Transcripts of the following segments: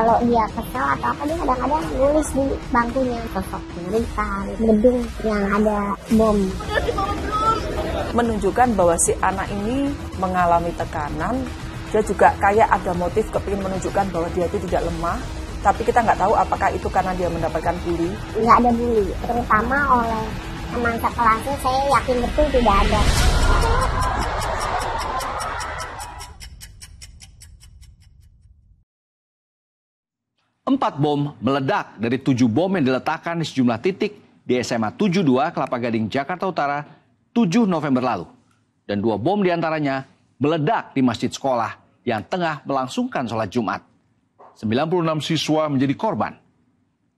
Kalau dia kesel atau apa, dia kadang-kadang nulis di bangkunya, sosok mengerikan, gedung yang ada bom. Menunjukkan bahwa si anak ini mengalami tekanan, dia juga kayak ada motif kepingin menunjukkan bahwa dia itu tidak lemah, tapi kita nggak tahu apakah itu karena dia mendapatkan bully. Nggak ada bully, terutama oleh teman sekelasnya, saya yakin betul tidak ada. Empat bom meledak dari 7 bom yang diletakkan di sejumlah titik di SMA 72 Kelapa Gading, Jakarta Utara 7 November lalu. Dan 2 bom diantaranya meledak di masjid sekolah yang tengah melangsungkan sholat Jumat. 96 siswa menjadi korban.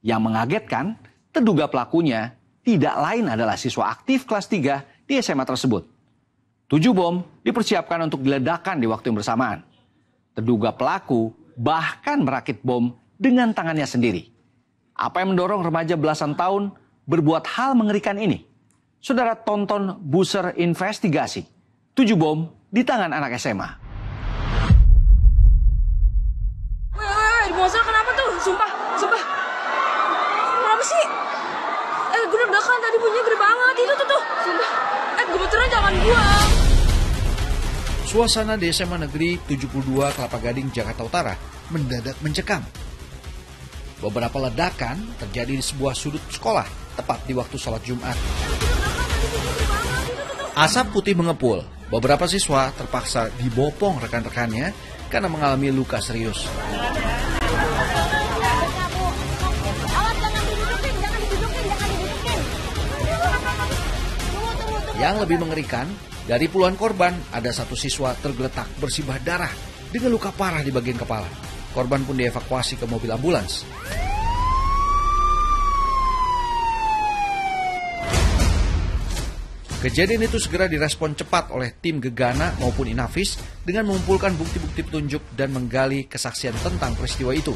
Yang mengagetkan, terduga pelakunya tidak lain adalah siswa aktif kelas 3 di SMA tersebut. 7 bom dipersiapkan untuk diledakkan di waktu yang bersamaan. Terduga pelaku bahkan merakit bom dengan tangannya sendiri. Apa yang mendorong remaja belasan tahun berbuat hal mengerikan ini? Saudara tonton Buser Investigasi. 7 bom di tangan anak SMA. Di Mosel kenapa tuh? Sumpah. Kenapa sih? Gue ledakan tadi bunyinya gede banget. Itu tuh. Sumpah. Gemeteran jangan gua. Suasana di SMA Negeri 72 Kelapa Gading, Jakarta Utara mendadak mencekam. Beberapa ledakan terjadi di sebuah sudut sekolah tepat di waktu sholat Jumat. Asap putih mengepul. Beberapa siswa terpaksa dibopong rekan-rekannya karena mengalami luka serius. Yang lebih mengerikan, dari puluhan korban ada 1 siswa tergeletak bersimbah darah dengan luka parah di bagian kepala. Korban pun dievakuasi ke mobil ambulans. Kejadian itu segera direspon cepat oleh tim Gegana maupun Inafis dengan mengumpulkan bukti-bukti petunjuk dan menggali kesaksian tentang peristiwa itu.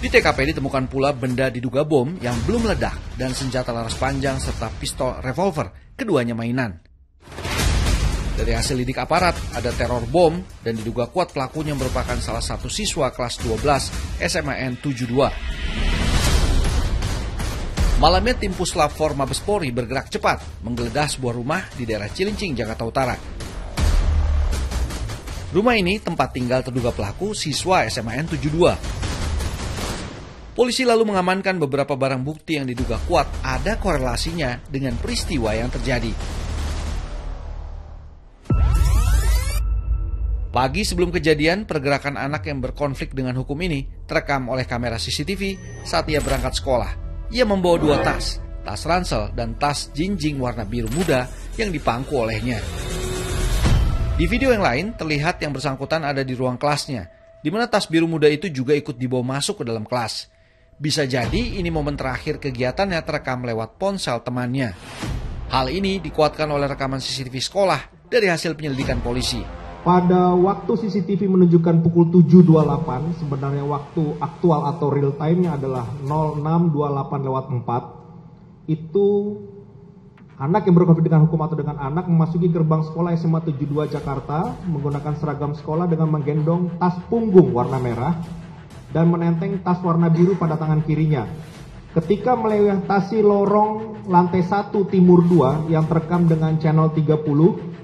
Di TKP ditemukan pula benda diduga bom yang belum meledak dan senjata laras panjang serta pistol revolver, keduanya mainan. Dari hasil lidik aparat, ada teror bom dan diduga kuat pelakunya merupakan salah satu siswa kelas 12 SMAN 72. Malamnya tim Puslap 4 Mabes Polri bergerak cepat menggeledah sebuah rumah di daerah Cilincing, Jakarta Utara. Rumah ini tempat tinggal terduga pelaku siswa SMAN 72. Polisi lalu mengamankan beberapa barang bukti yang diduga kuat ada korelasinya dengan peristiwa yang terjadi. Pagi sebelum kejadian, pergerakan anak yang berkonflik dengan hukum ini terekam oleh kamera CCTV saat ia berangkat sekolah. Ia membawa 2 tas ransel dan tas jinjing warna biru muda yang dipangku olehnya. Di video yang lain, terlihat yang bersangkutan ada di ruang kelasnya, di mana tas biru muda itu juga ikut dibawa masuk ke dalam kelas. Bisa jadi ini momen terakhir kegiatannya terekam lewat ponsel temannya. Hal ini dikuatkan oleh rekaman CCTV sekolah dari hasil penyelidikan polisi. Pada waktu CCTV menunjukkan pukul 7.28, sebenarnya waktu aktual atau real time-nya adalah 06.28/4. Itu anak yang berkonflik dengan hukum atau dengan anak memasuki gerbang sekolah SMA 72 Jakarta menggunakan seragam sekolah dengan menggendong tas punggung warna merah dan menenteng tas warna biru pada tangan kirinya. Ketika melewati lorong lantai 1 timur 2 yang terekam dengan channel 30,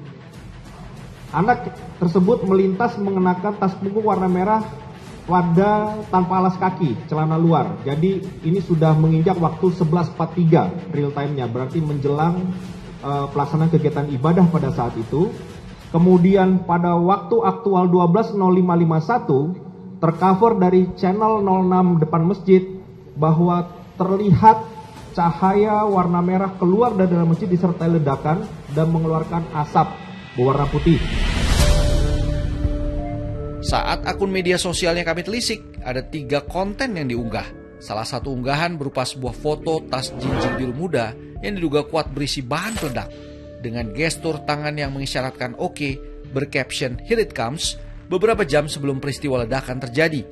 anak tersebut melintas mengenakan tas punggung warna merah pada tanpa alas kaki, celana luar. Jadi ini sudah menginjak waktu 11.43 real time-nya, berarti menjelang pelaksanaan kegiatan ibadah pada saat itu. Kemudian pada waktu aktual 12.0551 tercover dari channel 06 depan masjid bahwa terlihat cahaya warna merah keluar dari dalam masjid disertai ledakan dan mengeluarkan asap berwarna putih. Saat akun media sosialnya kami telisik, ada 3 konten yang diunggah. Salah satu unggahan berupa sebuah foto tas jinjing biru muda yang diduga kuat berisi bahan peledak. Dengan gestur tangan yang mengisyaratkan oke, bercaption "Here it comes", beberapa jam sebelum peristiwa ledakan terjadi.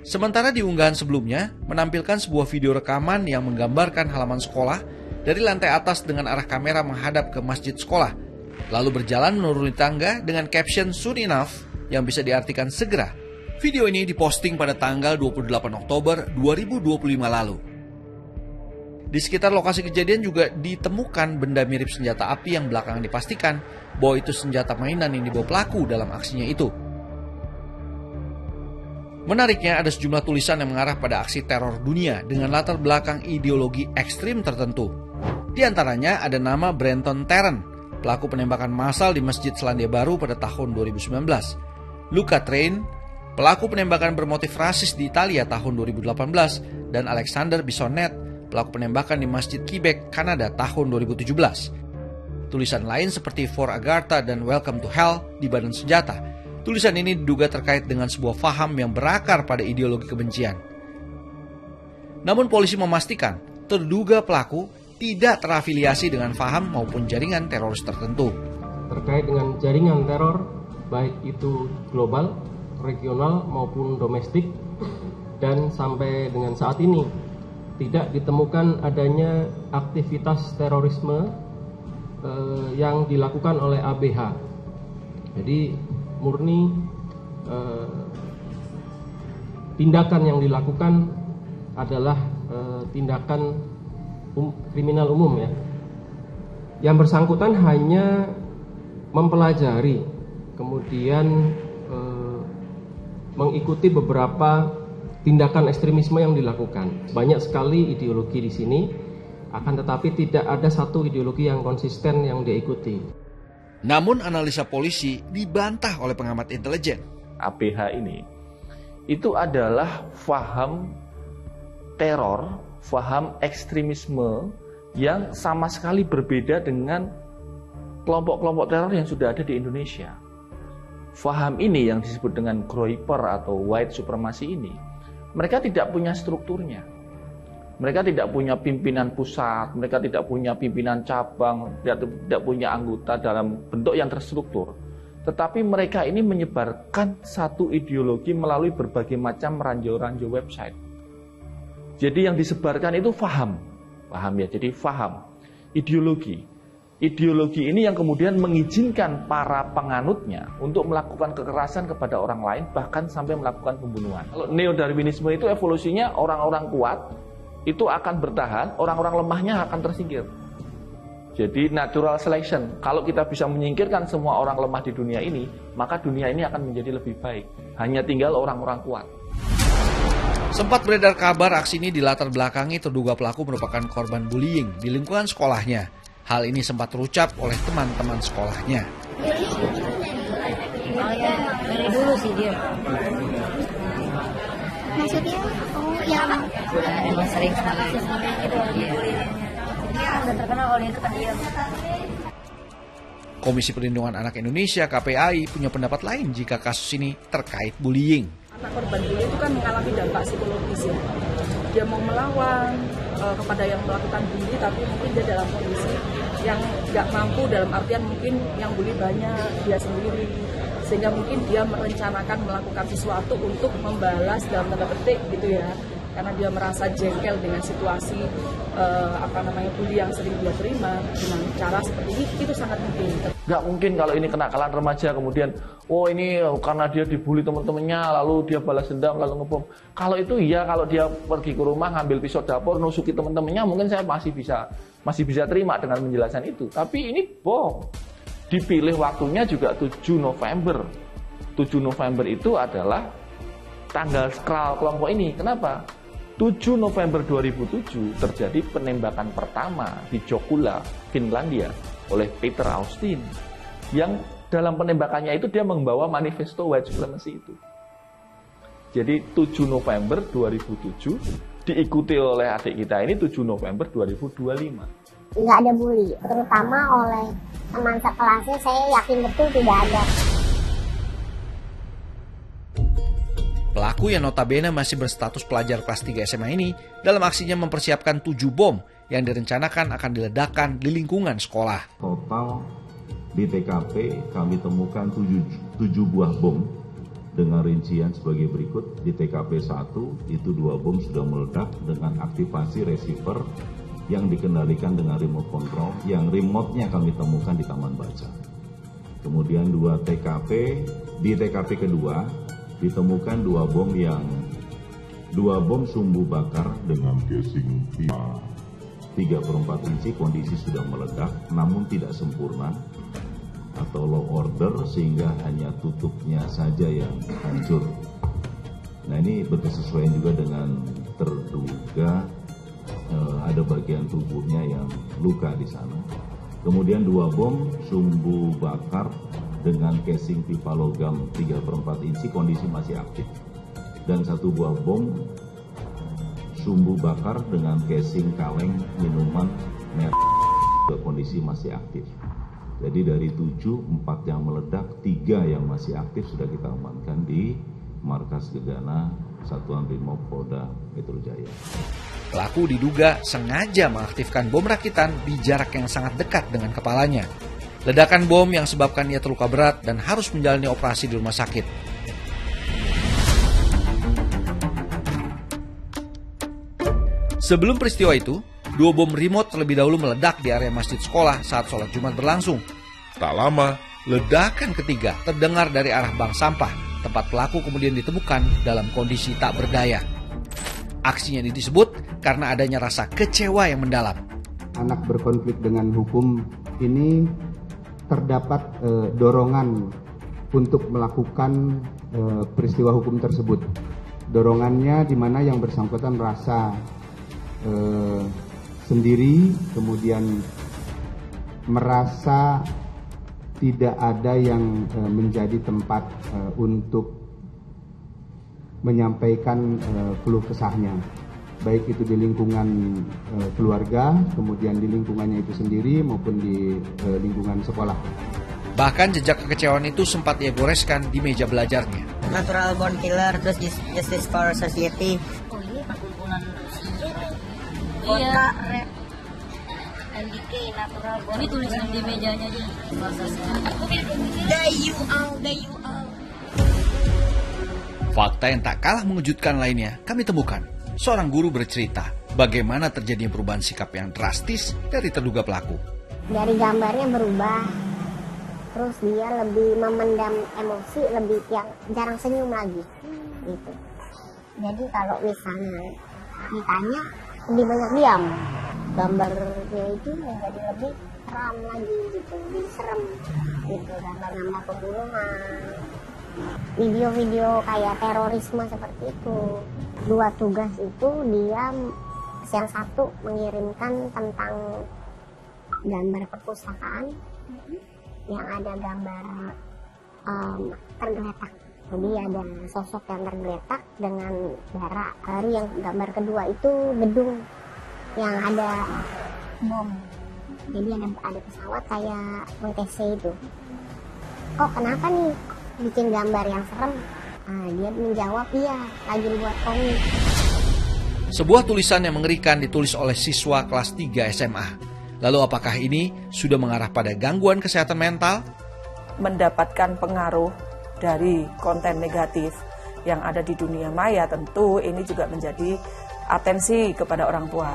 Sementara di unggahan sebelumnya, menampilkan sebuah video rekaman yang menggambarkan halaman sekolah dari lantai atas dengan arah kamera menghadap ke masjid sekolah. Lalu berjalan menuruni tangga dengan caption "soon enough" yang bisa diartikan segera. Video ini diposting pada tanggal 28 Oktober 2025 lalu. Di sekitar lokasi kejadian juga ditemukan benda mirip senjata api yang belakangan dipastikan bahwa itu senjata mainan yang dibawa pelaku dalam aksinya itu. Menariknya, ada sejumlah tulisan yang mengarah pada aksi teror dunia dengan latar belakang ideologi ekstrim tertentu. Di antaranya ada nama Brenton Tarrant, pelaku penembakan massal di Masjid Selandia Baru pada tahun 2019. Luca Train, pelaku penembakan bermotif rasis di Italia tahun 2018, dan Alexander Bissonnette, pelaku penembakan di Masjid Quebec, Kanada tahun 2017. Tulisan lain seperti For Agartha dan Welcome to Hell di badan senjata. Tulisan ini diduga terkait dengan sebuah faham yang berakar pada ideologi kebencian. Namun polisi memastikan terduga pelaku tidak terafiliasi dengan faham maupun jaringan teroris tertentu. Terkait dengan jaringan teror, baik itu global, regional maupun domestik, dan sampai dengan saat ini tidak ditemukan adanya aktivitas terorisme yang dilakukan oleh ABH. Jadi murni tindakan yang dilakukan adalah tindakan kriminal umum ya. Yang bersangkutan hanya mempelajari, kemudian mengikuti beberapa tindakan ekstremisme yang dilakukan. Banyak sekali ideologi di sini, akan tetapi tidak ada satu ideologi yang konsisten yang dia ikuti. Namun analisa polisi dibantah oleh pengamat intelijen. ABH ini itu adalah faham teror, faham ekstremisme yang sama sekali berbeda dengan kelompok-kelompok teror yang sudah ada di Indonesia. Faham ini yang disebut dengan Groyper atau white supremacy ini, mereka tidak punya strukturnya. Mereka tidak punya pimpinan pusat, mereka tidak punya pimpinan cabang, tidak punya anggota dalam bentuk yang terstruktur. Tetapi mereka ini menyebarkan satu ideologi melalui berbagai macam ranjau-ranjau website. Jadi yang disebarkan itu faham ya, jadi faham, ideologi. Ideologi ini yang kemudian mengizinkan para penganutnya untuk melakukan kekerasan kepada orang lain, bahkan sampai melakukan pembunuhan. Kalau neo-Darwinisme itu evolusinya orang-orang kuat itu akan bertahan, orang-orang lemahnya akan tersingkir. Jadi natural selection, kalau kita bisa menyingkirkan semua orang lemah di dunia ini, maka dunia ini akan menjadi lebih baik. Hanya tinggal orang-orang kuat. Sempat beredar kabar aksi ini dilatar belakangi terduga pelaku merupakan korban bullying di lingkungan sekolahnya. Hal ini sempat terucap oleh teman-teman sekolahnya. Dari dulu sih dia. Maksudnya, yang emang sering sekali gitu. Dia udah terkenal oleh itu kan dia. Komisi Perlindungan Anak Indonesia (KPAI) punya pendapat lain jika kasus ini terkait bullying. Anak korban bullying itu kan mengalami dampak psikologis ya. Dia mau melawan kepada yang melakukan bully, tapi mungkin dia dalam kondisi yang nggak mampu, dalam artian mungkin yang bully banyak, dia sendiri. Sehingga mungkin dia merencanakan melakukan sesuatu untuk membalas dalam tanda petik gitu ya, karena dia merasa jengkel dengan situasi bully yang sering dia terima dengan cara seperti ini. Itu sangat mungkin. Nggak mungkin kalau ini kenakalan remaja kemudian ini karena dia dibully teman-temannya lalu dia balas dendam lalu ngebom. Kalau itu iya, kalau dia pergi ke rumah ngambil pisau dapur nusuki teman-temannya, mungkin saya masih bisa terima dengan penjelasan itu. Tapi ini bom. Dipilih waktunya juga 7 November. 7 November itu adalah tanggal sakral kelompok ini. Kenapa? 7 November 2007 terjadi penembakan pertama di Jokula, Finlandia oleh Peter Austin. Yang dalam penembakannya itu dia membawa manifesto white supremacy itu. Jadi 7 November 2007 diikuti oleh adik kita ini 7 November 2025. nggak ada bully, terutama oleh teman sekelasnya. Saya yakin betul tidak ada. Pelaku yang notabene masih berstatus pelajar kelas 3 SMA ini dalam aksinya mempersiapkan 7 bom yang direncanakan akan diledakkan di lingkungan sekolah. Total di TKP kami temukan 7 buah bom dengan rincian sebagai berikut. Di TKP 1 itu 2 bom sudah meledak dengan aktivasi receiver yang dikendalikan dengan remote control, yang remote-nya kami temukan di Taman Baca. Kemudian 2 TKP, di TKP kedua ditemukan dua bom sumbu bakar dengan casing 3/4 inci, kondisi sudah meledak namun tidak sempurna atau low order sehingga hanya tutupnya saja yang hancur. Nah, ini berkesesuaian juga dengan terduga ada bagian tubuhnya yang luka di sana. Kemudian 2 bom sumbu bakar dengan casing pipa logam 3/4 inci, kondisi masih aktif. Dan 1 buah bom sumbu bakar dengan casing kaleng minuman merek, kondisi masih aktif. Jadi dari 7, 4 yang meledak, 3 yang masih aktif sudah kita amankan di Markas Gegana Satuan Brimob Polda Metro Jaya. Pelaku diduga sengaja mengaktifkan bom rakitan di jarak yang sangat dekat dengan kepalanya. Ledakan bom yang sebabkan ia terluka berat dan harus menjalani operasi di rumah sakit. Sebelum peristiwa itu, 2 bom remote terlebih dahulu meledak di area masjid sekolah saat sholat Jumat berlangsung. Tak lama, ledakan ketiga terdengar dari arah bank sampah, tempat pelaku kemudian ditemukan dalam kondisi tak berdaya. Aksinya disebut karena adanya rasa kecewa yang mendalam. Anak berkonflik dengan hukum ini terdapat dorongan untuk melakukan peristiwa hukum tersebut. Dorongannya di mana yang bersangkutan merasa sendiri, kemudian merasa tidak ada yang menjadi tempat untuk menyampaikan keluh kesahnya, baik itu di lingkungan keluarga, kemudian di lingkungannya itu sendiri maupun di lingkungan sekolah. Bahkan jejak kekecewaan itu sempat ia goreskan di meja belajarnya. Natural born killer, terus justice for society. Oh, ini perkumpulan Iya. MDK natural born. Ini tulisan di mejanya aja. They you all. Fakta yang tak kalah mengejutkan lainnya kami temukan. Seorang guru bercerita bagaimana terjadinya perubahan sikap yang drastis dari terduga pelaku. Dari gambarnya berubah, terus dia lebih memendam emosi, lebih yang jarang senyum lagi gitu. Jadi kalau misalnya ditanya, lebih banyak diam. Gambarnya itu menjadi lebih seram lagi gitu, lebih serem gitu. Gambar-gambar pembunuhan, video-video kayak terorisme seperti itu. 2 tugas itu dia, yang satu mengirimkan tentang gambar perpustakaan yang ada gambar tergeletak. Jadi ada sosok yang tergeletak dengan darah. Lalu yang gambar kedua itu gedung yang ada bom. Jadi ada pesawat kayak WTC itu. Kok kenapa nih bikin gambar yang serem? Dia menjawab, iya, lagi buat komik. Sebuah tulisan yang mengerikan ditulis oleh siswa kelas 3 SMA. Lalu apakah ini sudah mengarah pada gangguan kesehatan mental? Mendapatkan pengaruh dari konten negatif yang ada di dunia maya, tentu ini juga menjadi atensi kepada orang tua.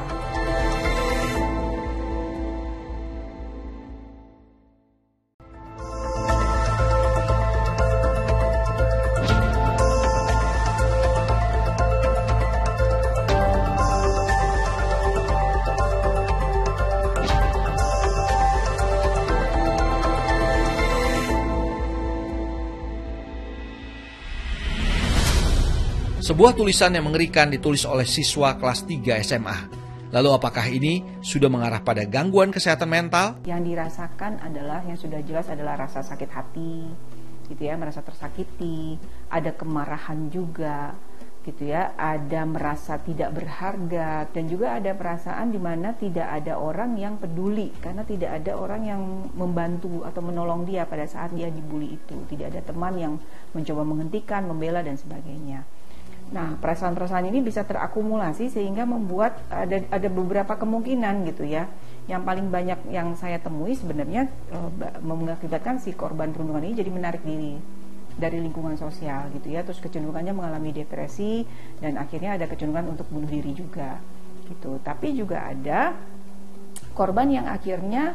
Sebuah tulisan yang mengerikan ditulis oleh siswa kelas 3 SMA. Lalu apakah ini sudah mengarah pada gangguan kesehatan mental? Yang dirasakan adalah, yang sudah jelas adalah rasa sakit hati, gitu ya, merasa tersakiti, ada kemarahan juga, gitu ya, ada merasa tidak berharga, dan juga ada perasaan di mana tidak ada orang yang peduli, karena tidak ada orang yang membantu atau menolong dia pada saat dia dibully itu, tidak ada teman yang mencoba menghentikan, membela dan sebagainya. Nah, perasaan-perasaan ini bisa terakumulasi sehingga membuat ada beberapa kemungkinan gitu ya. Yang paling banyak yang saya temui sebenarnya mengakibatkan si korban perundungan ini jadi menarik diri dari lingkungan sosial gitu ya. Terus kecenderungannya mengalami depresi dan akhirnya ada kecenderungan untuk bunuh diri juga gitu. Tapi juga ada korban yang akhirnya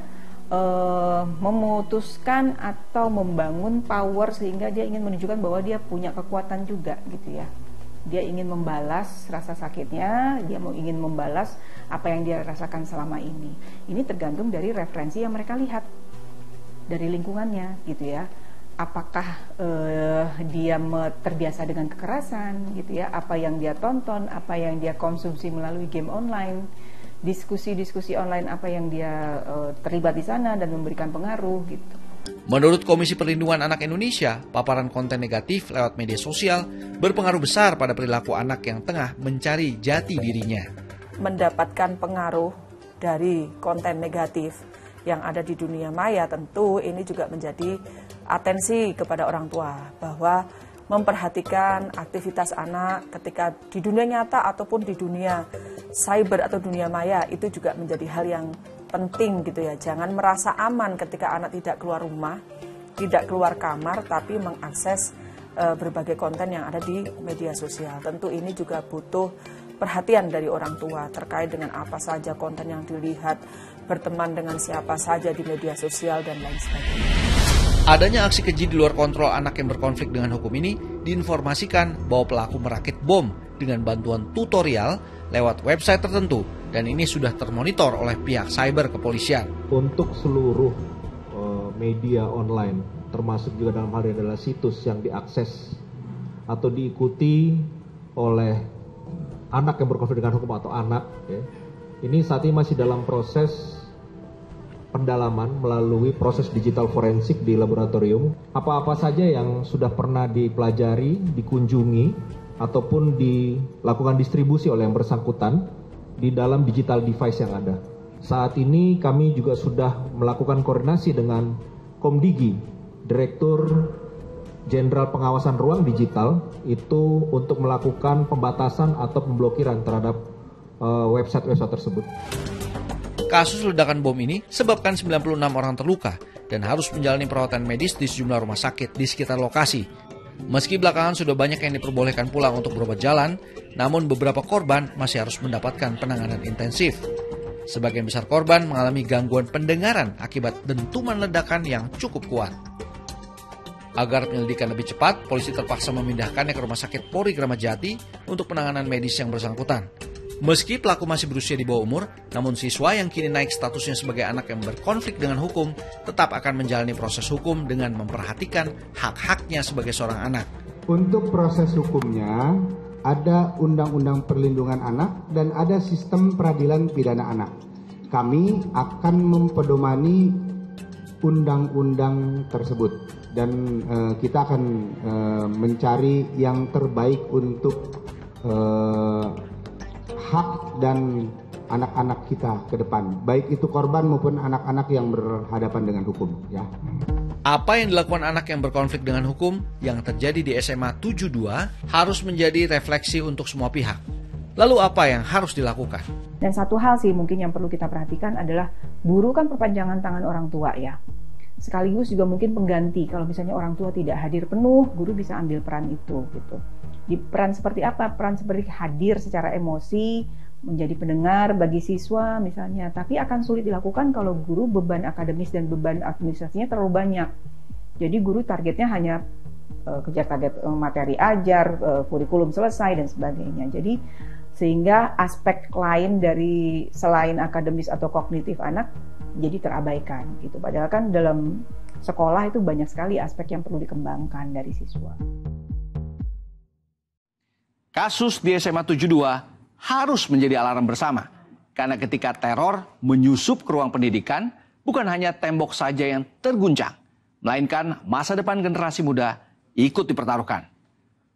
memutuskan atau membangun power sehingga dia ingin menunjukkan bahwa dia punya kekuatan juga gitu ya. Dia ingin membalas rasa sakitnya, dia ingin membalas apa yang dia rasakan selama ini. Ini tergantung dari referensi yang mereka lihat dari lingkungannya gitu ya. Apakah dia terbiasa dengan kekerasan gitu ya, apa yang dia tonton, apa yang dia konsumsi melalui game online, diskusi-diskusi online apa yang dia terlibat di sana dan memberikan pengaruh gitu. Menurut Komisi Perlindungan Anak Indonesia, paparan konten negatif lewat media sosial berpengaruh besar pada perilaku anak yang tengah mencari jati dirinya. Mendapatkan pengaruh dari konten negatif yang ada di dunia maya, tentu ini juga menjadi atensi kepada orang tua bahwa memperhatikan aktivitas anak ketika di dunia nyata ataupun di dunia cyber atau dunia maya, itu juga menjadi hal yang penting gitu ya. Jangan merasa aman ketika anak tidak keluar rumah, tidak keluar kamar, tapi mengakses berbagai konten yang ada di media sosial. Tentu ini juga butuh perhatian dari orang tua terkait dengan apa saja konten yang dilihat, berteman dengan siapa saja di media sosial, dan lain sebagainya. Adanya aksi keji di luar kontrol anak yang berkonflik dengan hukum ini diinformasikan bahwa pelaku merakit bom dengan bantuan tutorial lewat website tertentu, dan ini sudah termonitor oleh pihak cyber kepolisian. Untuk seluruh media online, termasuk juga dalam hal ini adalah situs yang diakses atau diikuti oleh anak yang berkonflik dengan hukum atau anak, ya, ini saat ini masih dalam proses pendalaman melalui proses digital forensik di laboratorium. Apa-apa saja yang sudah pernah dipelajari, dikunjungi, ataupun dilakukan distribusi oleh yang bersangkutan di dalam digital device yang ada. Saat ini kami juga sudah melakukan koordinasi dengan Komdigi, Direktur Jenderal Pengawasan Ruang Digital, itu untuk melakukan pembatasan atau pemblokiran terhadap website-website tersebut. Kasus ledakan bom ini sebabkan 96 orang terluka dan harus menjalani perawatan medis di sejumlah rumah sakit di sekitar lokasi. Meski belakangan sudah banyak yang diperbolehkan pulang untuk berobat jalan, namun beberapa korban masih harus mendapatkan penanganan intensif. Sebagian besar korban mengalami gangguan pendengaran akibat dentuman ledakan yang cukup kuat. Agar penyelidikan lebih cepat, polisi terpaksa memindahkannya ke Rumah Sakit Polri Kramat Jati untuk penanganan medis yang bersangkutan. Meski pelaku masih berusia di bawah umur, namun siswa yang kini naik statusnya sebagai anak yang berkonflik dengan hukum tetap akan menjalani proses hukum dengan memperhatikan hak-haknya sebagai seorang anak. Untuk proses hukumnya, ada Undang-Undang Perlindungan Anak dan ada Sistem Peradilan Pidana Anak. Kami akan mempedomani undang-undang tersebut dan kita akan mencari yang terbaik untuk hak dan anak-anak kita ke depan, baik itu korban maupun anak-anak yang berhadapan dengan hukum, ya. Apa yang dilakukan anak yang berkonflik dengan hukum yang terjadi di SMA 72 harus menjadi refleksi untuk semua pihak. Lalu apa yang harus dilakukan? Dan satu hal sih mungkin yang perlu kita perhatikan adalah guru kan perpanjangan tangan orang tua ya. Sekaligus juga mungkin pengganti kalau misalnya orang tua tidak hadir penuh, guru bisa ambil peran itu gitu. Di peran seperti apa? Peran seperti hadir secara emosi, menjadi pendengar bagi siswa misalnya, tapi akan sulit dilakukan kalau guru beban akademis dan beban administrasinya terlalu banyak. Jadi guru targetnya hanya kejar target materi ajar, kurikulum selesai dan sebagainya. Jadi sehingga aspek lain dari selain akademis atau kognitif anak jadi terabaikan gitu. Padahal kan dalam sekolah itu banyak sekali aspek yang perlu dikembangkan dari siswa. Kasus di SMA 72 harus menjadi alarm bersama. Karena ketika teror menyusup ke ruang pendidikan, bukan hanya tembok saja yang terguncang, melainkan masa depan generasi muda ikut dipertaruhkan.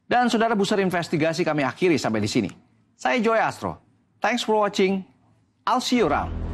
Dan saudara Buser Investigasi kami akhiri sampai di sini. Saya Joy Astro. Thanks for watching. I'll see you around.